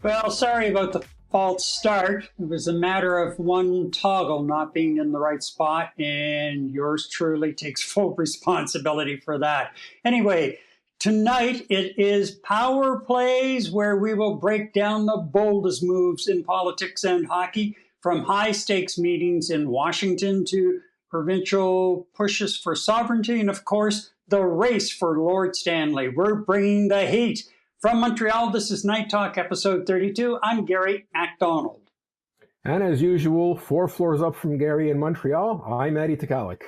Well, sorry about the false start. It was a matter of one toggle not being in the right spot, and yours truly takes full responsibility for that. Anyway, tonight it is Power Plays, where we will break down the boldest moves in politics and hockey, from high-stakes meetings in Washington to provincial pushes for sovereignty, and of course, the race for Lord Stanley. We're bringing the heat. From Montreal, this is Night Talk, episode 32. I'm Gary MacDonald. And as usual, 4 floors up from Gary in Montreal, I'm Eddie Takalik.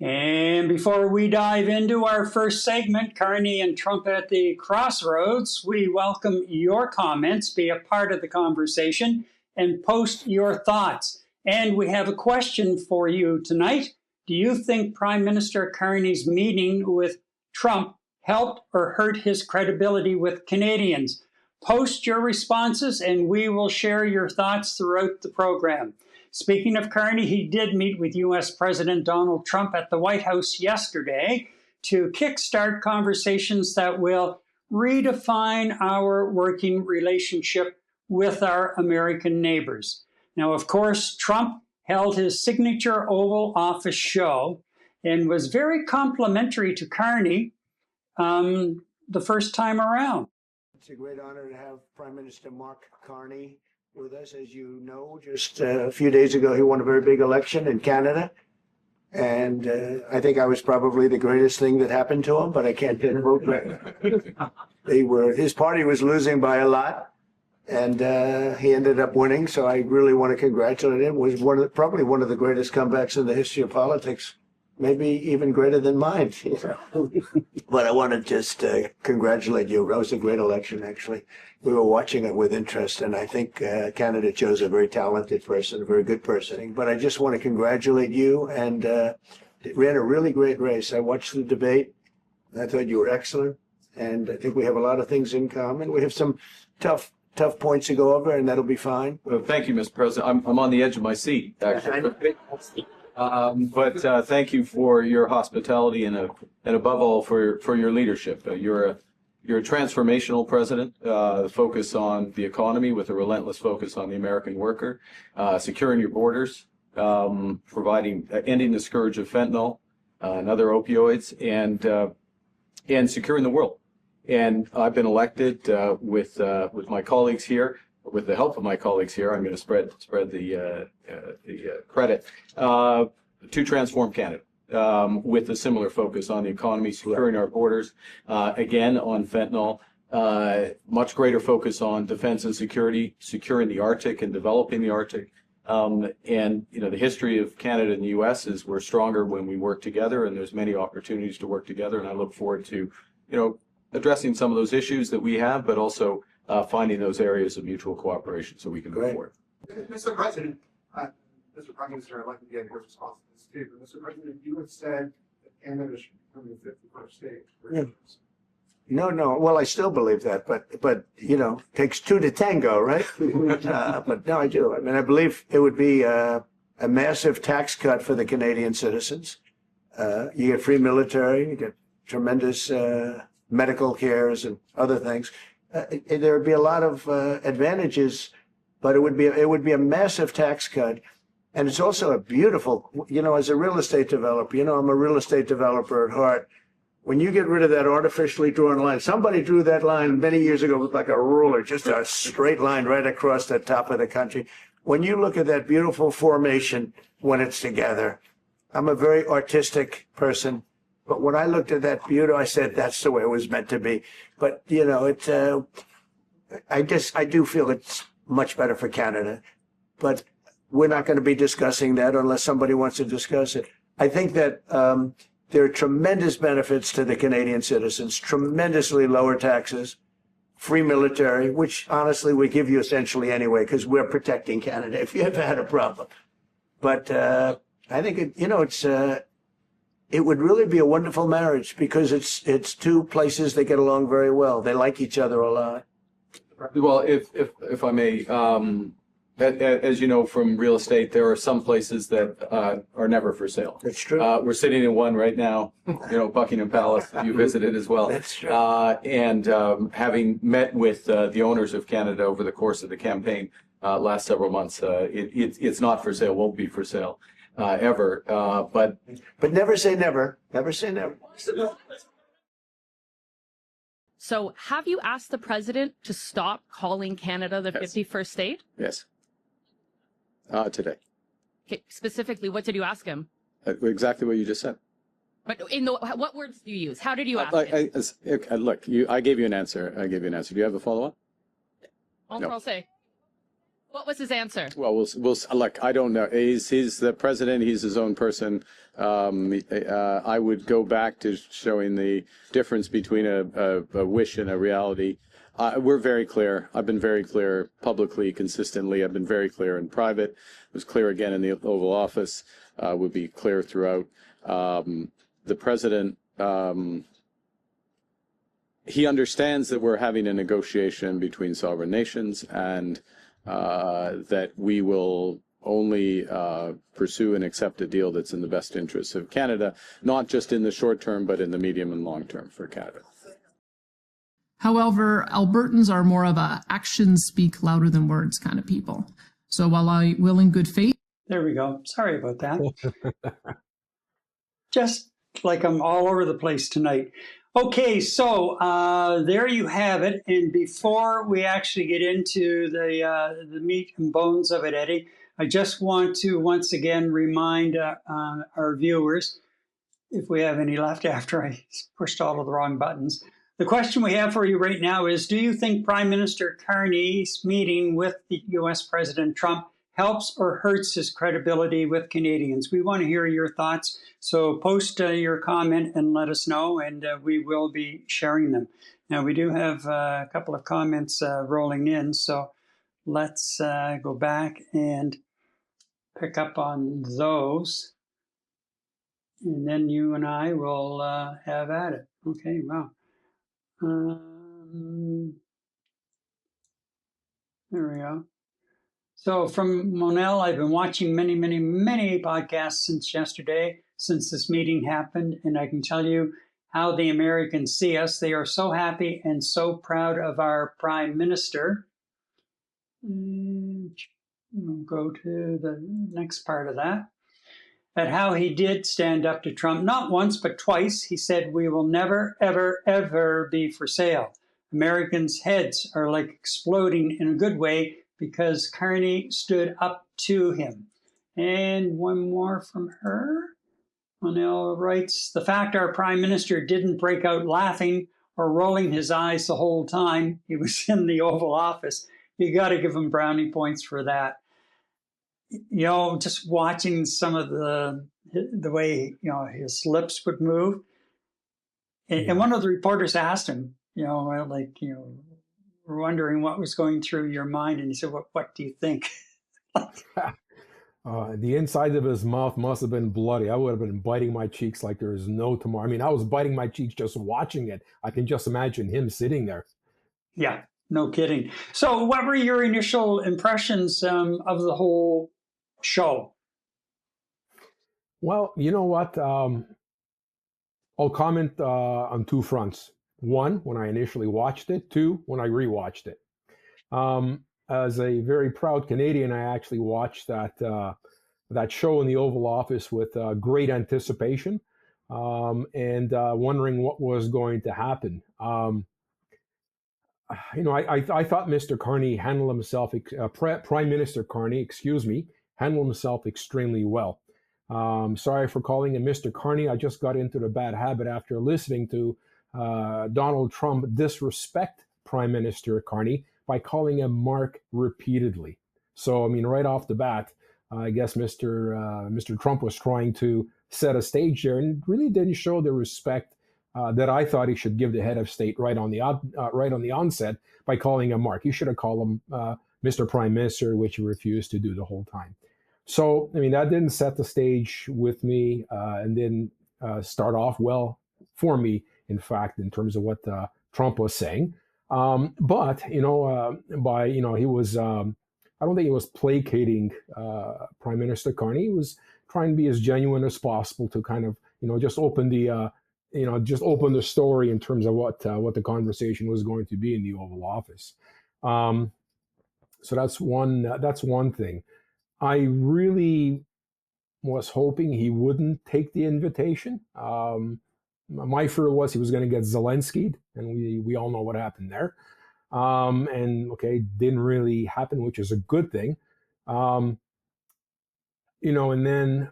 And before we dive into our first segment, Carney and Trump at the Crossroads, we welcome your comments, be a part of the conversation, and post your thoughts. And we have a question for you tonight. Do you think Prime Minister Carney's meeting with Trump helped or hurt his credibility with Canadians? Post your responses and we will share your thoughts throughout the program. Speaking of Carney, he did meet with U.S. President Donald Trump at the White House yesterday to kickstart conversations that will redefine our working relationship with our American neighbors. Now, of course, Trump held his signature Oval Office show and was very complimentary to Carney the first time around. It's a great honor to have Prime Minister Mark Carney with us. As you know, just a few days ago, he won a very big election in Canada. And I think I was probably the greatest thing that happened to him, but I can't get a vote back. His party was losing by a lot, and he ended up winning. So I really want to congratulate him. It was probably one of the greatest comebacks in the history of politics. Maybe even greater than mine. But I want to just congratulate you. That was a great election, actually. We were watching it with interest, and I think Canada chose a very talented person, a very good person. But I just want to congratulate you, and it ran a really great race. I watched the debate. I thought you were excellent, and I think we have a lot of things in common. We have some tough points to go over, and that'll be fine. Well, thank you, Mr. President. I'm on the edge of my seat, actually. But thank you for your hospitality and above all for your leadership. You're a transformational president, focus on the economy with a relentless focus on the American worker, securing your borders, ending the scourge of fentanyl and other opioids, and securing the world. And I've been elected with my colleagues here. With the help of my colleagues here, I'm going to spread the credit to transform Canada with a similar focus on the economy, securing our borders, again on fentanyl, much greater focus on defense and security, securing the Arctic and developing the Arctic. And the history of Canada and the U.S. is we're stronger when we work together, and there's many opportunities to work together. And I look forward to addressing some of those issues that we have, but also finding those areas of mutual cooperation so we can move forward. Mr. President, Mr. Prime Minister, I'd like to get your response to this too. But Mr. President, you have said that Canada should become the 51st state. Yeah. No. Well, I still believe that, but takes two to tango, right? But no, I do. I mean, I believe it would be a massive tax cut for the Canadian citizens. You get free military, you get tremendous medical cares and other things. There would be a lot of advantages, but it would be a massive tax cut, and it's also a beautiful. As a real estate developer, I'm a real estate developer at heart. When you get rid of that artificially drawn line, somebody drew that line many years ago with like a ruler, just a straight line right across the top of the country. When you look at that beautiful formation when it's together, I'm a very artistic person. But when I looked at that beauty, I said, that's the way it was meant to be. But, I do feel it's much better for Canada. But we're not going to be discussing that unless somebody wants to discuss it. I think that there are tremendous benefits to the Canadian citizens, tremendously lower taxes, free military, which honestly we give you essentially anyway, because we're protecting Canada if you ever had a problem. But I think it would really be a wonderful marriage because it's two places that get along very well. They like each other a lot. Well, if I may, as you know from real estate, there are some places that are never for sale. That's true. We're sitting in one right now, Buckingham Palace. You visited as well. That's true. And having met with the owners of Canada over the course of the campaign last several months, it's not for sale, won't be for sale ever. But never say never. Never say never. So have you asked the president to stop calling Canada the 51st state? Yes. Today. Okay, specifically, what did you ask him? Exactly what you just said. But what words do you use? How did you ask him? Look, I gave you an answer. Do you have a follow-up? I'll say. What was his answer? Well, we'll look. I don't know. He's the president. He's his own person. I would go back to showing the difference between a wish and a reality. We're very clear. I've been very clear publicly, consistently. I've been very clear in private. It was clear again in the Oval Office. Would be clear throughout. The president, he understands that we're having a negotiation between sovereign nations and that we will only pursue and accept a deal that's in the best interests of Canada, not just in the short term, but in the medium and long term for Canada. However, Albertans are more of a actions speak louder than words kind of people. So while I will in good faith. There we go. Sorry about that. Just like I'm all over the place tonight. Okay, so there you have it. And before we actually get into the meat and bones of it, Eddie, I just want to once again remind our viewers, if we have any left after I pushed all of the wrong buttons. The question we have for you right now is, do you think Prime Minister Carney's meeting with the U.S. President Trump helps or hurts his credibility with Canadians? We want to hear your thoughts. So post your comment and let us know, and we will be sharing them. Now, we do have a couple of comments rolling in, so let's go back and pick up on those. And then you and I will have at it. Okay, wow. There we go. So from Monel, I've been watching many, many, many podcasts since yesterday, since this meeting happened, and I can tell you how the Americans see us. They are so happy and so proud of our Prime Minister. We'll go to the next part of that. At how he did stand up to Trump, not once, but twice. He said, "We will never, ever, ever be for sale." Americans' heads are like exploding in a good way because Carney stood up to him. And one more from her. Monel writes, "The fact our Prime Minister didn't break out laughing or rolling his eyes the whole time he was in the Oval Office, you got to give him brownie points for that." Just watching some of the way, his lips would move. And one of the reporters asked him, wondering what was going through your mind. And he said, what do you think? The inside of his mouth must have been bloody. I would have been biting my cheeks like there is no tomorrow. I mean, I was biting my cheeks just watching it. I can just imagine him sitting there. Yeah, no kidding. So what were your initial impressions of the whole show? Well, you know what? I'll comment on two fronts. One, when I initially watched it. Two, when I rewatched it. As a very proud Canadian, I actually watched that show in the Oval Office with great anticipation and wondering what was going to happen. I thought Mr. Carney handled himself, Prime Minister Carney, handled himself extremely well. Sorry for calling him Mr. Carney. I just got into the bad habit after listening to Donald Trump disrespect Prime Minister Carney by calling him Mark repeatedly. So, I mean, right off the bat, I guess Mr. Trump was trying to set a stage there and really didn't show the respect that I thought he should give the head of state right on the onset by calling him Mark. He should have called him Mr. Prime Minister, which he refused to do the whole time. So, I mean, that didn't set the stage with me and didn't start off well for me, in fact, in terms of what Trump was saying. But, he was, I don't think he was placating Prime Minister Carney. He was trying to be as genuine as possible to kind of, just open the story in terms of what the conversation was going to be in the Oval Office. So that's one thing. I really was hoping he wouldn't take the invitation. My fear was he was going to get Zelensky'd, and we all know what happened there. And okay, didn't really happen, which is a good thing. And then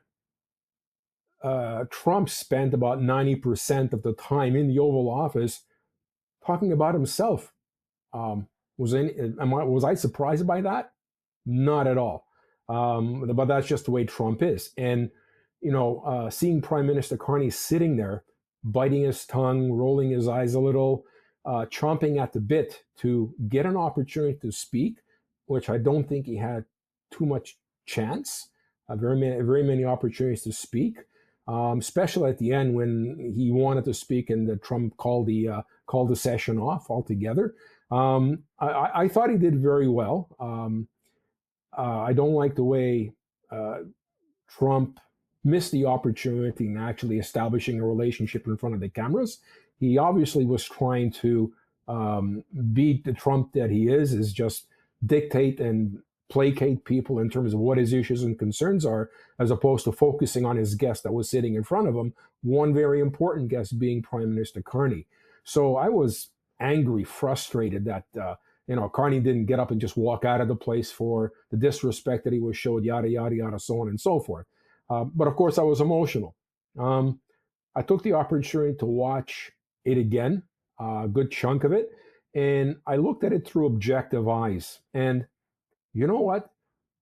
Trump spent about 90% of the time in the Oval Office talking about himself. Was I surprised by that? Not at all. But that's just the way Trump is. And, seeing Prime Minister Carney sitting there, biting his tongue, rolling his eyes a little, chomping at the bit to get an opportunity to speak, which I don't think he had too much chance, very many opportunities to speak, especially at the end when he wanted to speak and that Trump called the session off altogether. I thought he did very well. I don't like the way Trump missed the opportunity in actually establishing a relationship in front of the cameras. He obviously was trying to beat the Trump that he is just dictate and placate people in terms of what his issues and concerns are, as opposed to focusing on his guest that was sitting in front of him, one very important guest being Prime Minister Carney. So I was angry, frustrated that Carney didn't get up and just walk out of the place for the disrespect that he was showed, yada, yada, yada, so on and so forth. But of course, I was emotional. I took the opportunity to watch it again, a good chunk of it, and I looked at it through objective eyes. And you know what?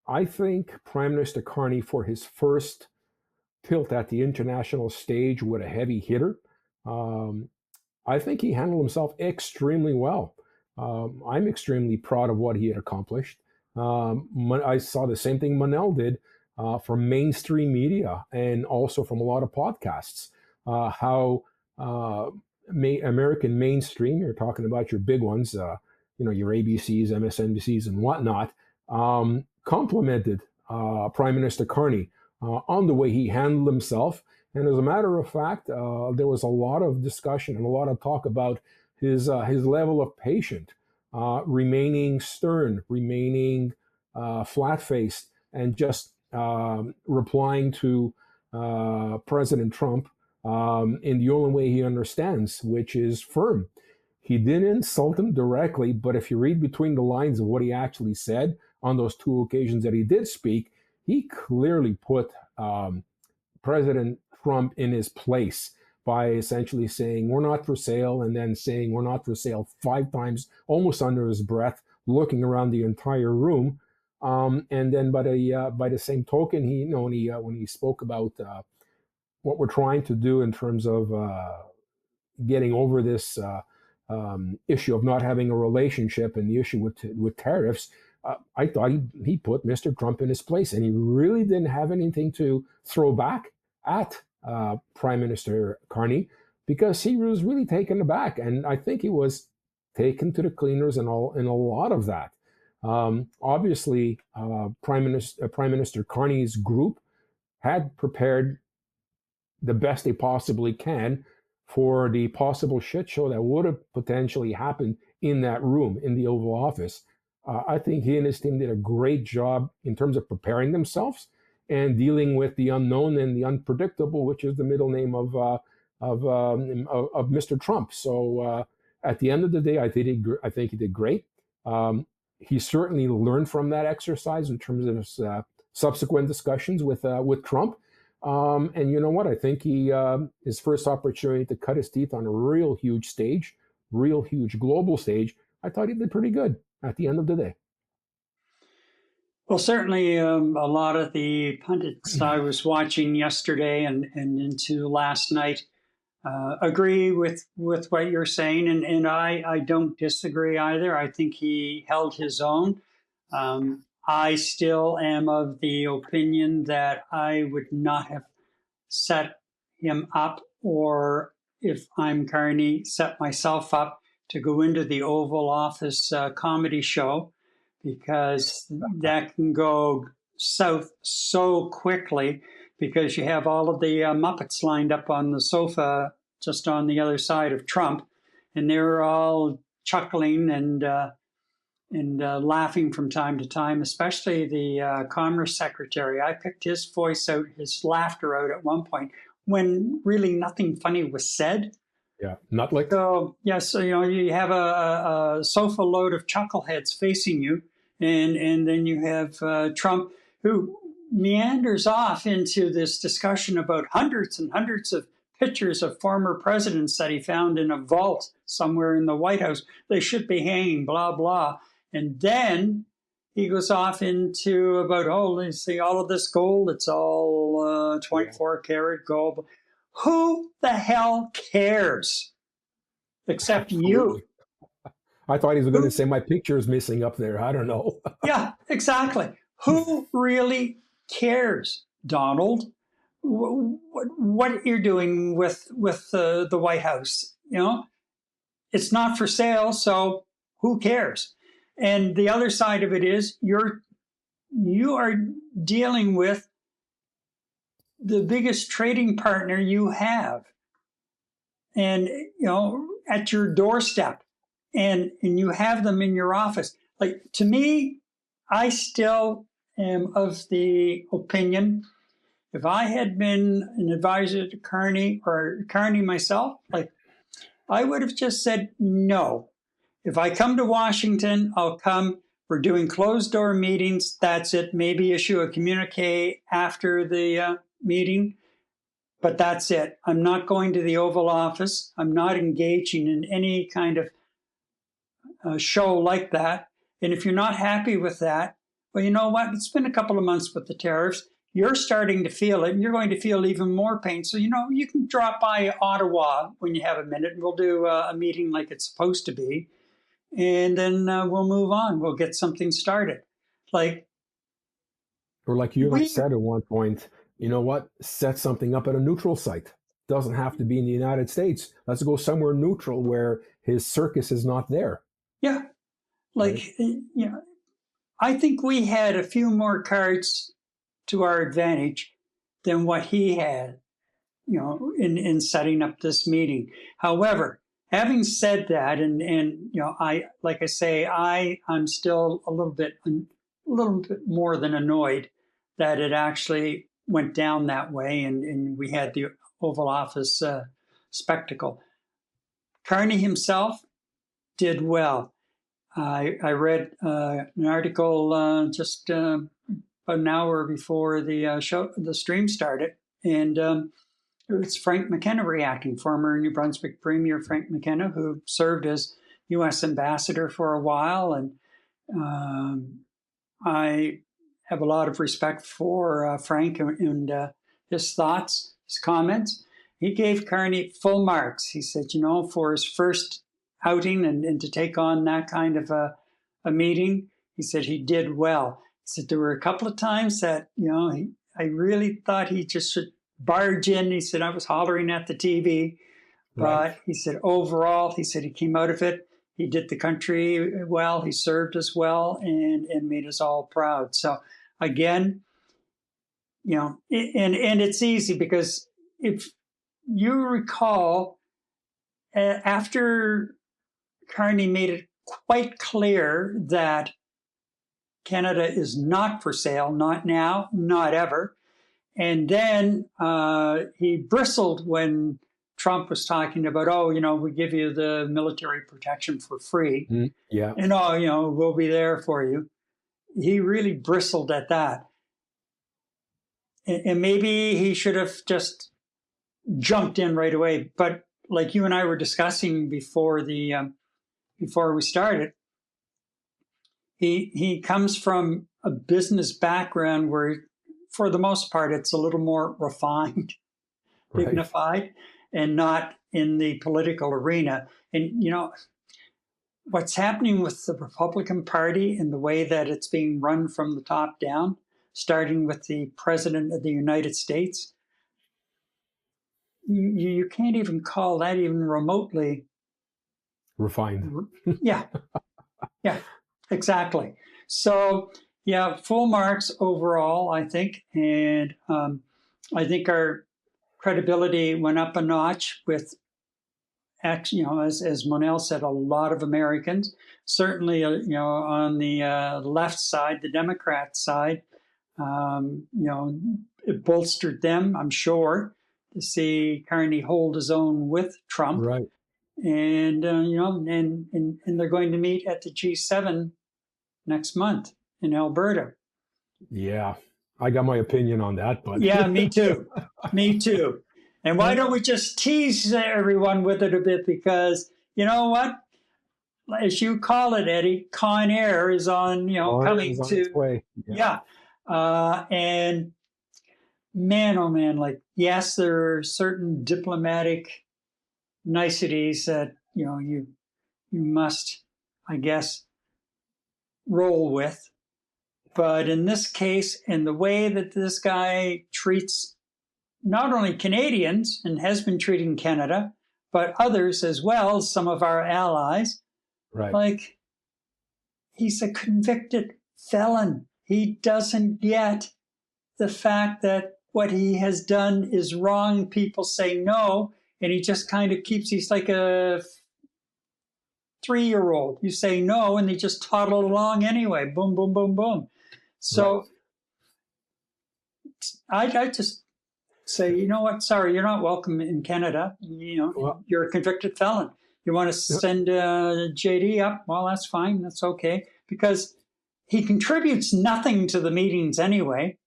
I think Prime Minister Carney, for his first tilt at the international stage with a heavy hitter, I think he handled himself extremely well. I'm extremely proud of what he had accomplished. I saw the same thing Manel did from mainstream media and also from a lot of podcasts, how American mainstream, you're talking about your big ones, your ABCs, MSNBCs, and whatnot, complimented Prime Minister Carney on the way he handled himself. And as a matter of fact, there was a lot of discussion and a lot of talk about his level of patience, remaining stern, remaining flat-faced, and just replying to President Trump in the only way he understands, which is firm. He didn't insult him directly, but if you read between the lines of what he actually said on those two occasions that he did speak, he clearly put President Trump in his place by essentially saying, "We're not for sale," and then saying, "We're not for sale" 5 times, almost under his breath, looking around the entire room. And then by the same token, when he spoke about what we're trying to do in terms of getting over this issue of not having a relationship and the issue with tariffs, I thought he put Mr. Trump in his place, and he really didn't have anything to throw back at Prime Minister Carney, because he was really taken aback, and I think he was taken to the cleaners and a lot of that. Obviously, Prime Minister Carney's group had prepared the best they possibly can for the possible shit show that would have potentially happened in that room in the Oval Office. I think he and his team did a great job in terms of preparing themselves and dealing with the unknown and the unpredictable, which is the middle name of Mr. Trump. So at the end of the day, I think he did great. He certainly learned from that exercise in terms of his subsequent discussions with Trump. And you know what? I think his first opportunity to cut his teeth on a real huge stage, real huge global stage, I thought he did pretty good at the end of the day. Well, certainly a lot of the pundits I was watching yesterday and into last night agree with what you're saying, and I don't disagree either. I think he held his own. I still am of the opinion that I would not have set him up, or if I'm Carney, set myself up to go into the Oval Office comedy show, because that can go south so quickly, because you have all of the Muppets lined up on the sofa just on the other side of Trump, and they're all chuckling and laughing from time to time, especially the Commerce Secretary. I picked his voice out, his laughter out at one point when really nothing funny was said. Yeah, not like so. Yes, you know, you have a sofa load of chuckleheads facing you, and then you have Trump, who meanders off into this discussion about hundreds and hundreds of pictures of former presidents that he found in a vault somewhere in the White House. They should be hanging, blah, blah. And then he goes off into about, oh, let's see, all of this gold, it's all 24 karat gold. Who the hell cares? Except you. I thought he was going to say my picture is missing up there. I don't know. Yeah, exactly. Who really cares, Donald? What you're doing with the White House? You know, it's not for sale, so who cares? And the other side of it is you are dealing with the biggest trading partner you have, and you know, at your doorstep, and you have them in your office. Like, to me, I still am of the opinion, if I had been an advisor to Carney, or Carney myself, like, I would have just said no. If I come to Washington, I'll come. We're doing closed door meetings. That's it. Maybe issue a communique after the meeting, but that's it. I'm not going to the Oval Office. I'm not engaging in any kind of show like that. And if you're not happy with that, well, you know what? It's been a couple of months with the tariffs. You're starting to feel it, and you're going to feel even more pain. So, you know, you can drop by Ottawa when you have a minute, and we'll do a meeting like it's supposed to be. And then we'll move on. We'll get something started. Like, or like you said at one point, you know what? Set something up at a neutral site. Doesn't have to be in the United States. Let's go somewhere neutral where his circus is not there. Yeah. Like, right? You know, I think we had a few more cards to our advantage than what he had, you know, in setting up this meeting. However, having said that, and you know, I'm still a little bit more than annoyed that it actually went down that way, and we had the Oval Office spectacle. Carney himself did well. I read an article just about an hour before the stream started, and it's Frank McKenna reacting, former New Brunswick Premier Frank McKenna, who served as U.S. ambassador for a while. And I have a lot of respect for Frank and his thoughts, his comments. He gave Carney full marks. He said, you know, for his first outing and to take on that kind of a meeting, he said he did well. He said there were a couple of times that, you know, I really thought he just should barge in. He said, I was hollering at the TV, but right. He said, overall, he said he came out of it. He did the country well. He served us well and made us all proud. So again, you know, and it's easy because if you recall, after Carney made it quite clear that Canada is not for sale, not now, not ever. And then he bristled when Trump was talking about, oh, you know, we give you the military protection for free. Yeah. And, oh, you know, we'll be there for you. He really bristled at that. And maybe he should have just jumped in right away. But like you and I were discussing before we started, he comes from a business background where, for the most part, it's a little more refined, dignified, and not in the political arena. And, what's happening with the Republican Party and the way that it's being run from the top down, starting with the President of the United States, you can't even call that even remotely Refined. Yeah, exactly. So, yeah, full marks overall, I think. And I think our credibility went up a notch with, actually, as Monel said, a lot of Americans, certainly, on the left side, the Democrat side, it bolstered them, I'm sure, to see Carney hold his own with Trump. Right. And, and they're going to meet at the G7 next month in Alberta. Yeah, I got my opinion on that, but Yeah, me too. Me too. And why don't we just tease everyone with it a bit? Because you know what? As you call it, Eddie, Con Air is on, coming on to, its way. yeah. And man, oh man, like, yes, there are certain diplomatic niceties that, you must, I guess, roll with. But in this case, in the way that this guy treats not only Canadians and has been treating Canada, but others as well, some of our allies, Right. like, he's a convicted felon. He doesn't get the fact that what he has done is wrong. People say no, and he just kind of he's like a 3-year-old. You say no, and they just toddle along anyway. Boom, boom, boom, boom. So right. I just say, you know what? Sorry, you're not welcome in Canada. You're a convicted felon. You want to send JD up? Well, that's fine. That's okay. Because he contributes nothing to the meetings anyway,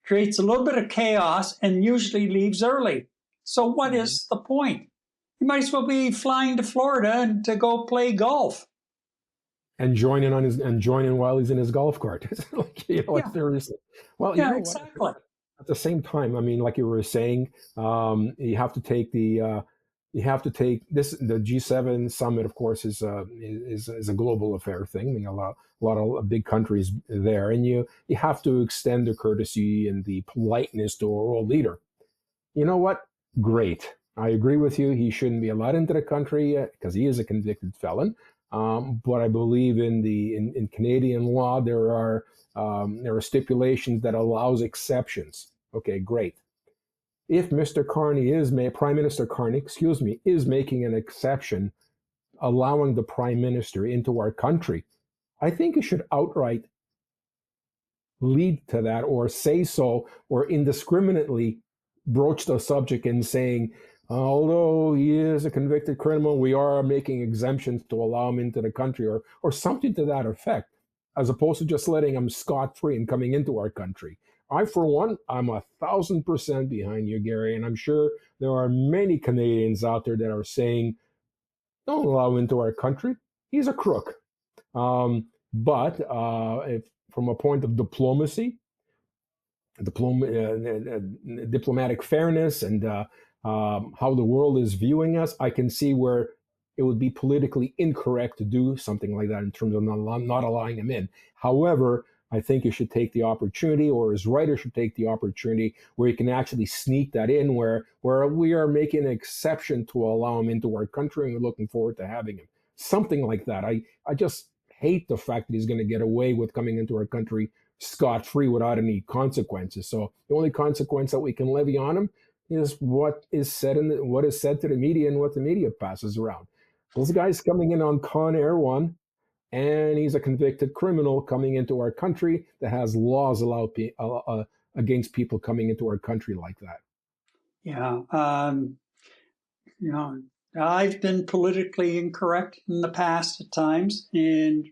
creates a little bit of chaos, and usually leaves early. So what is the point? You might as well be flying to Florida and to go play golf. And join in while he's in his golf cart. Seriously. Well, exactly. At the same time, I mean, like you were saying, you have to take the G7 summit. Of course, is a global affair thing. I mean, a lot of big countries there, and you have to extend the courtesy and the politeness to a world leader. You know what? Great. I agree with you. He shouldn't be allowed into the country because he is a convicted felon. But I believe in Canadian law there are stipulations that allows exceptions. Okay, great. If Mr. Carney Prime Minister Carney, is making an exception, allowing the Prime Minister into our country, I think he should outright lead to that, or say so, or indiscriminately broach the subject in saying, although he is a convicted criminal, we are making exemptions to allow him into the country, or something to that effect, as opposed to just letting him scot-free and coming into our country. I, for one, I'm 1,000% behind you, Gary, and I'm sure there are many Canadians out there that are saying, don't allow him into our country. He's a crook. But if from a point of diplomacy, diplomatic fairness, and how the world is viewing us, I can see where it would be politically incorrect to do something like that in terms of not allowing him in. However, I think you should take the opportunity, or his writer should take the opportunity, where you can actually sneak that in, where we are making an exception to allow him into our country, and we're looking forward to having him. Something like that. I just hate the fact that he's going to get away with coming into our country scot-free without any consequences. So the only consequence that we can levy on him is what is said to the media and what the media passes around. This guy's coming in on Con Air 1, and he's a convicted criminal coming into our country that has laws against people coming into our country like that. Yeah. I've been politically incorrect in the past at times, and,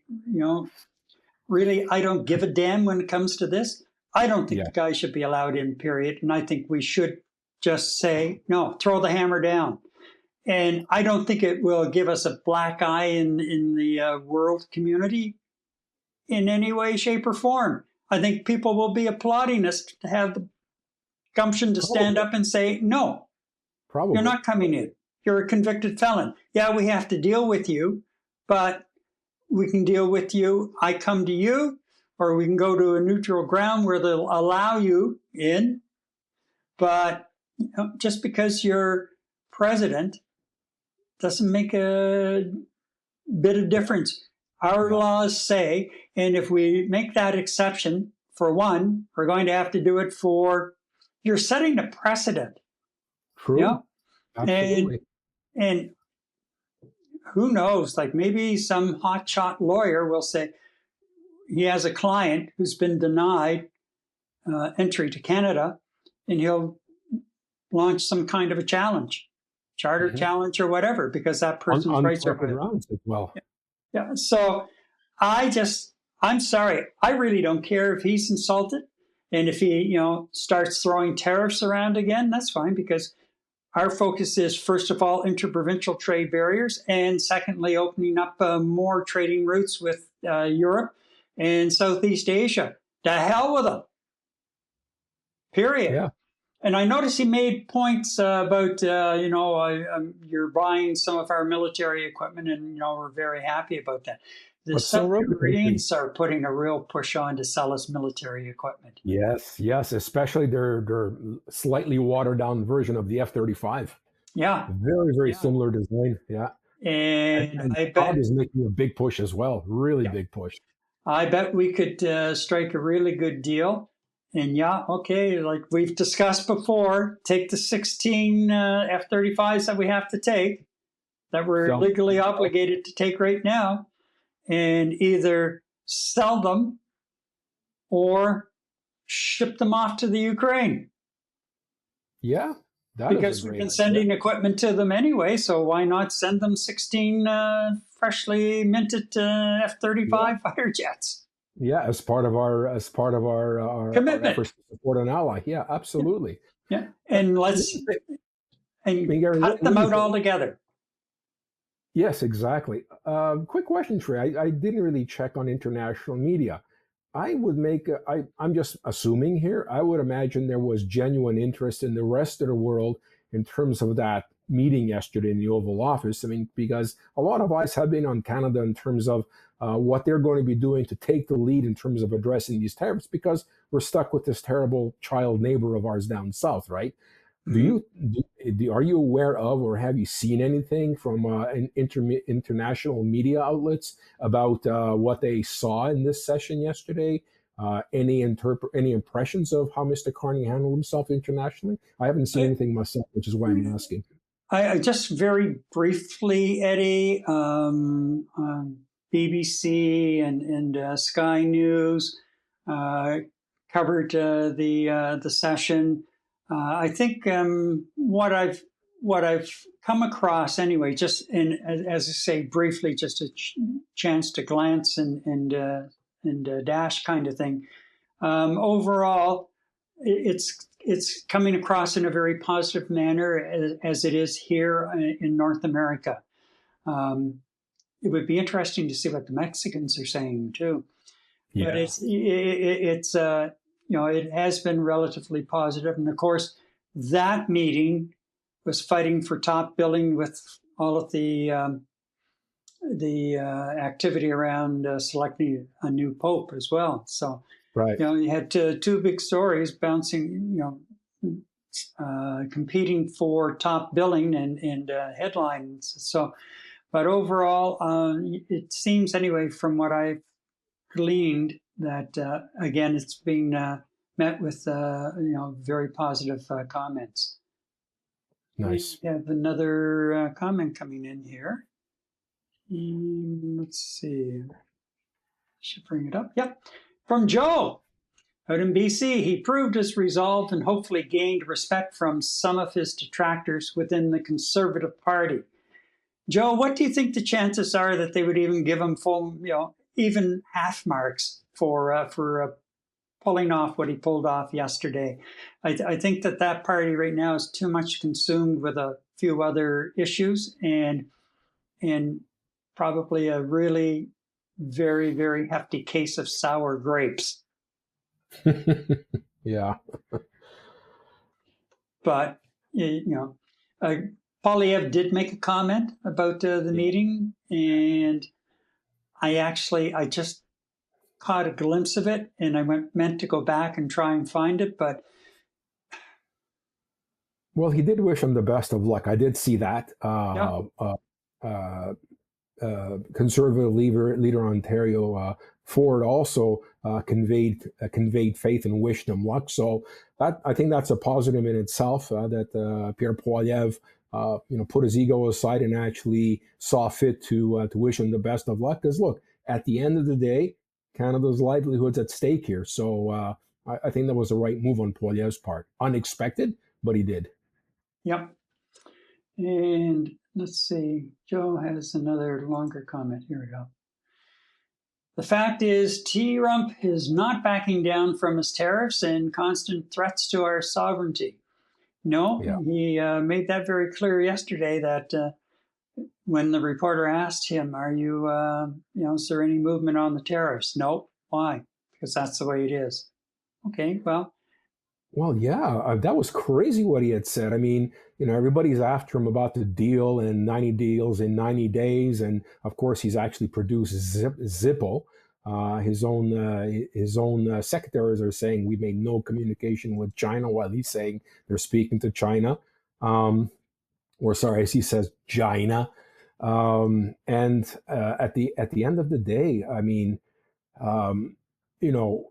really, I don't give a damn when it comes to this. I don't think the guy should be allowed in, period. And I think we should just say, no, throw the hammer down. And I don't think it will give us a black eye in the world community in any way, shape, or form. I think people will be applauding us to have the gumption to stand up and say, no, you're not coming in. you're a convicted felon. Yeah, we have to deal with you, but we can deal with you. I come to you, or we can go to a neutral ground where they'll allow you in. But just because you're president doesn't make a bit of difference. Our laws say, and if we make that exception for one, we're going to have to do it for, you're setting a precedent. True. Yeah. Absolutely. And who knows, like maybe some hotshot lawyer will say he has a client who's been denied entry to Canada, and he'll launch some kind of a challenge, charter challenge or whatever, because that person's rights are grounds as well. Yeah. So I'm sorry. I really don't care if he's insulted, and if he, starts throwing tariffs around again, that's fine, because our focus is, first of all, interprovincial trade barriers, and secondly, opening up more trading routes with Europe and Southeast Asia. To hell with them. Period. Yeah. And I noticed he made points about, you're buying some of our military equipment, and, we're very happy about that. The South Koreans are putting a real push on to sell us military equipment. Yes, especially their slightly watered down version of the F-35. Yeah. Very similar design. Yeah. And I bet God is making a big push as well. Really big push. I bet we could strike a really good deal. And like we've discussed before, take the 16 F-35s that we have to take, that we're legally obligated to take right now, and either sell them or ship them off to the Ukraine. Yeah. Because we've been sending equipment to them anyway, so why not send them 16 freshly minted F-35 fighter jets? Yeah, as part of our commitment, our efforts to support an ally. Yeah, absolutely. Yeah, and cut them out altogether. Yes, exactly. Quick question, Trey. I didn't really check on international media. I would I'm just assuming here. I would imagine there was genuine interest in the rest of the world in terms of that meeting yesterday in the Oval Office. I mean, because a lot of eyes have been on Canada in terms of what they're going to be doing to take the lead in terms of addressing these tariffs, because we're stuck with this terrible child neighbor of ours down south, right? Mm-hmm. Are you aware of, or have you seen anything from international media outlets about what they saw in this session yesterday? Any impressions of how Mr. Carney handled himself internationally? I haven't seen anything myself, which is why I'm asking. I just very briefly, Eddie, BBC and Sky News covered the session. I think what I've come across anyway, just as I say briefly, just a chance to glance and dash kind of thing. Overall, it's coming across in a very positive manner, as it is here in North America. It would be interesting to see what the Mexicans are saying too. Yeah. But it has been relatively positive, and of course, that meeting was fighting for top billing with all of the activity around selecting a new pope as well. So, right. You had two big stories bouncing, competing for top billing and headlines. So, but overall, it seems anyway, from what I've gleaned, that again, it's being met with very positive comments. Nice. We have another comment coming in here. Let's see. Should bring it up. Yep. From Joe out in BC. He proved his resolve and hopefully gained respect from some of his detractors within the Conservative Party. Joe, what do you think the chances are that they would even give him full, even half marks for pulling off what he pulled off yesterday? I think that party right now is too much consumed with a few other issues and probably a really very, very hefty case of sour grapes. Yeah. But, Polyev did make a comment about the meeting, and I just caught a glimpse of it, and I meant to go back and try and find it, but Well, he did wish him the best of luck. I did see that. yeah, Conservative leader Ontario Ford also conveyed faith and wished him luck. So I think that's a positive in itself that Pierre Poilievre put his ego aside and actually saw fit to wish him the best of luck. Because look, at the end of the day, Canada's livelihood's at stake here. So I think that was the right move on Poilievre's part. Unexpected, but he did. yep. And let's see, Joe has another longer comment. Here we go. The fact is, Trump is not backing down from his tariffs and constant threats to our sovereignty. No, Yeah. he made that very clear yesterday that when the reporter asked him, are you, is there any movement on the tariffs? No. Why? Because that's the way it is. Okay, well. Well, yeah, that was crazy what he had said. I mean, everybody's after him about the deal and 90 deals in 90 days. And of course, he's actually produced Zippo. His own secretaries are saying we made no communication with China, while he's saying they're speaking to China. Or sorry, as he says, China. And at the end of the day, I mean,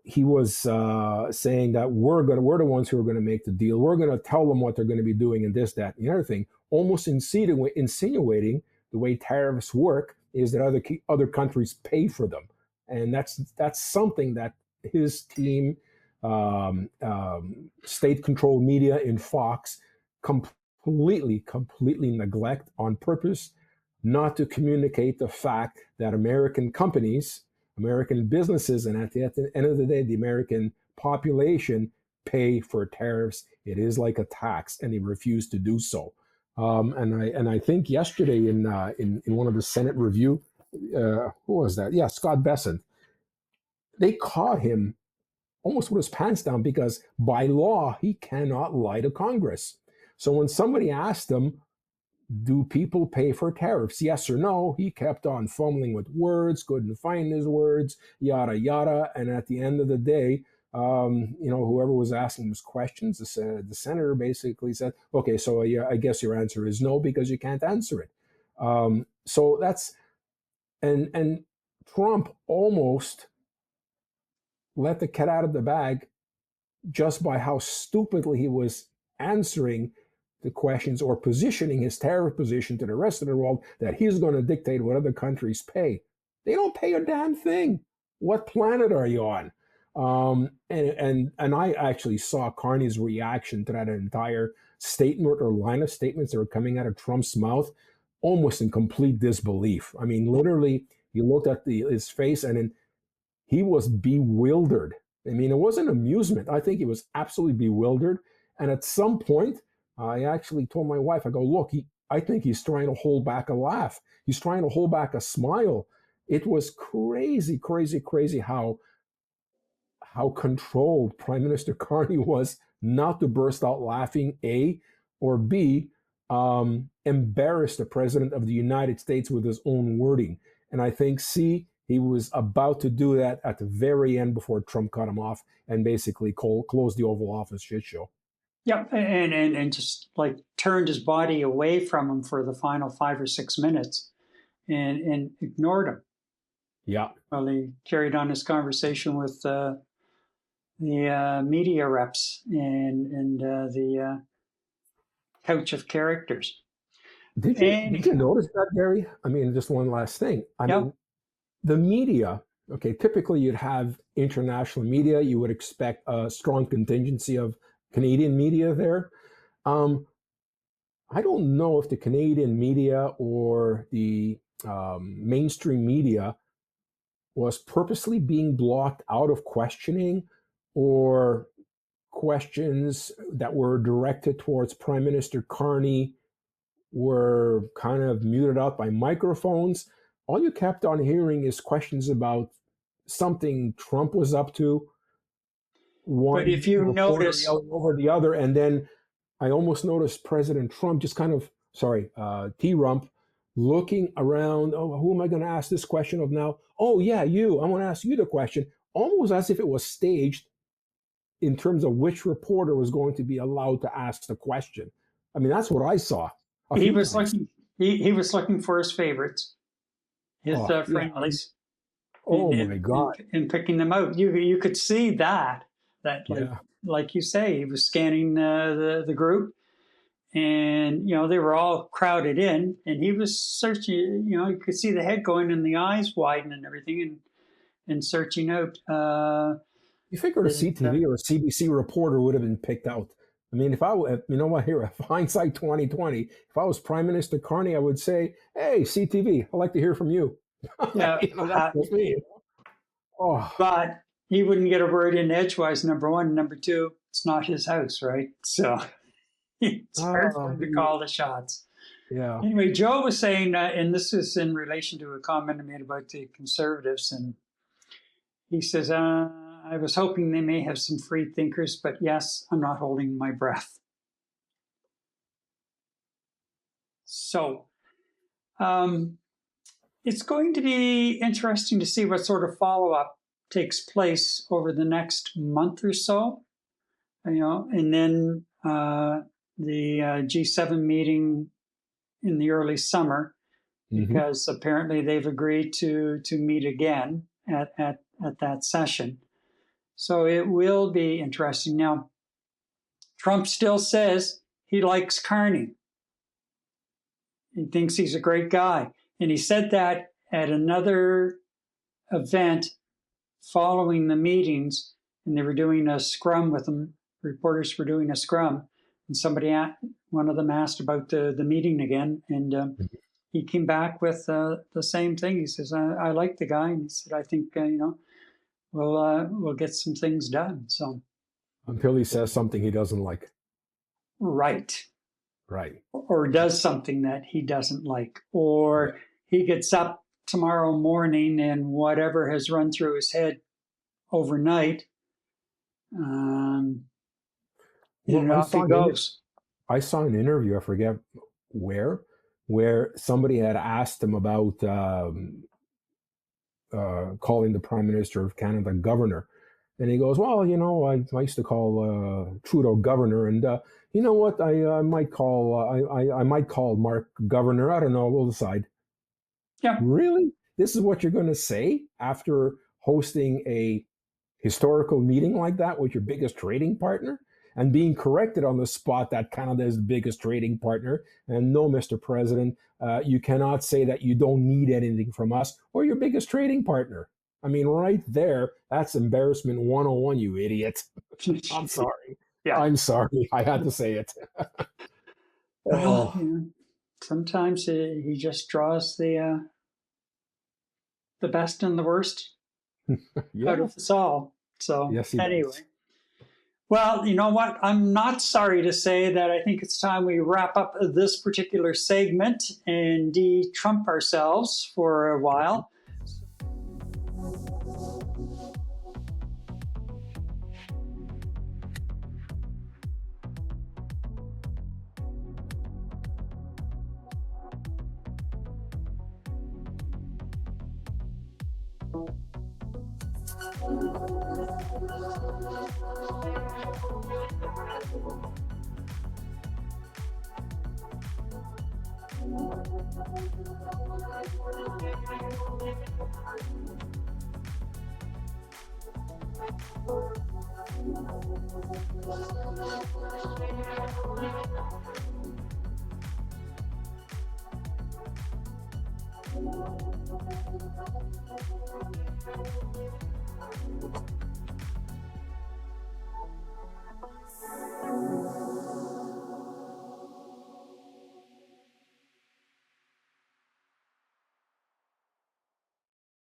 he was saying that we're the ones who are going to make the deal. We're going to tell them what they're going to be doing and this, that, and the other thing. Almost insinuating the way tariffs work is that other countries pay for them, and that's something that his team, state-controlled media in Fox, completely neglect on purpose, not to communicate the fact that American companies, American businesses, and at the end of the day, the American population pay for tariffs. It is like a tax, and they refuse to do so. And I think yesterday in one of the Senate review, who was that? Yeah, Scott Bessent. They caught him almost with his pants down because by law he cannot lie to Congress. So when somebody asked him, do people pay for tariffs? Yes or no? He kept on fumbling with words, couldn't find his words, yada, yada. And at the end of the day, whoever was asking those questions, the senator basically said, okay, so yeah, I guess your answer is no because you can't answer it. So that's, and Trump almost let the cat out of the bag just by how stupidly he was answering the questions or positioning his tariff position to the rest of the world that he's going to dictate what other countries pay. They don't pay a damn thing. What planet are you on? And I actually saw Carney's reaction to that entire statement or line of statements that were coming out of Trump's mouth, almost in complete disbelief. I mean, literally, you looked at his face and he was bewildered. I mean, it wasn't amusement. I think he was absolutely bewildered. And at some point, I actually told my wife, I go, look, I think he's trying to hold back a laugh. He's trying to hold back a smile. It was crazy how controlled Prime Minister Carney was not to burst out laughing, A, or B, embarrass the President of the United States with his own wording. And I think C, he was about to do that at the very end before Trump cut him off and basically closed the Oval Office shit show. Yep, and just like turned his body away from him for the final 5 or 6 minutes and ignored him. Yeah. Well, he carried on his conversation with the media reps and the couch of characters. Did you notice that, Gary? I mean, just one last thing. I mean, the media, okay, typically you'd have international media. You would expect a strong contingency of Canadian media there. I don't know if the Canadian media or the mainstream media was purposely being blocked out of questioning, or questions that were directed towards Prime Minister Carney were kind of muted out by microphones. All you kept on hearing is questions about something Trump was up to. One, but if you notice yelling over the other, and then I almost noticed President Trump just kind of T-Rump, looking around. Oh, who am I going to ask this question of now? Oh, yeah, you. I want to ask you the question, almost as if it was staged in terms of which reporter was going to be allowed to ask the question. I mean, that's what I saw. He was looking. He was looking for his favorites, his friendlies. Oh my God! And picking them out. You could see that Yeah. like you say, he was scanning the group, and they were all crowded in, and he was searching. You could see the head going and the eyes widen and everything, and searching out. You figured a CTV or a CBC reporter would have been picked out. I mean, here, hindsight 2020, if I was Prime Minister Carney, I would say, hey, CTV, I'd like to hear from you. Yeah, that was me. Oh. But he wouldn't get a word in edgewise, number one. Number two, it's not his house, right? So it's hard for him to call the shots. Yeah. Anyway, Joe was saying, and this is in relation to a comment I made about the Conservatives, and he says, I was hoping they may have some free thinkers, but yes, I'm not holding my breath. So it's going to be interesting to see what sort of follow-up takes place over the next month or so, and then the G7 meeting in the early summer, because apparently they've agreed to meet again at that session. So it will be interesting. Now, Trump still says he likes Carney. He thinks he's a great guy. And he said that at another event following the meetings, and they were doing a scrum with him. Reporters were doing a scrum, and one of them asked about the meeting again, and he came back with the same thing. He says, I like the guy, and he said, I think, we'll get some things done. So until he says something he doesn't like. Right. Right. Or does something that he doesn't like, or he gets up tomorrow morning and whatever has run through his head overnight, off he goes. I saw an interview, I forget where somebody had asked him about calling the Prime Minister of Canada governor. And he goes, well, I used to call Trudeau governor, and you know what? I might call Mark governor. I don't know. We'll decide. Yeah. Really? This is what you're going to say after hosting a historical meeting like that with your biggest trading partner and being corrected on the spot that Canada is the biggest trading partner? And no, Mr. President, you cannot say that you don't need anything from us or your biggest trading partner. I mean, right there, that's embarrassment 101, you idiot. I'm sorry. Yeah. I'm sorry. I had to say it. Well, sometimes he just draws the best and the worst out of us all. So yes, anyway. Does. Well, you know what? I'm not sorry to say that I think it's time we wrap up this particular segment and de-Trump ourselves for a while.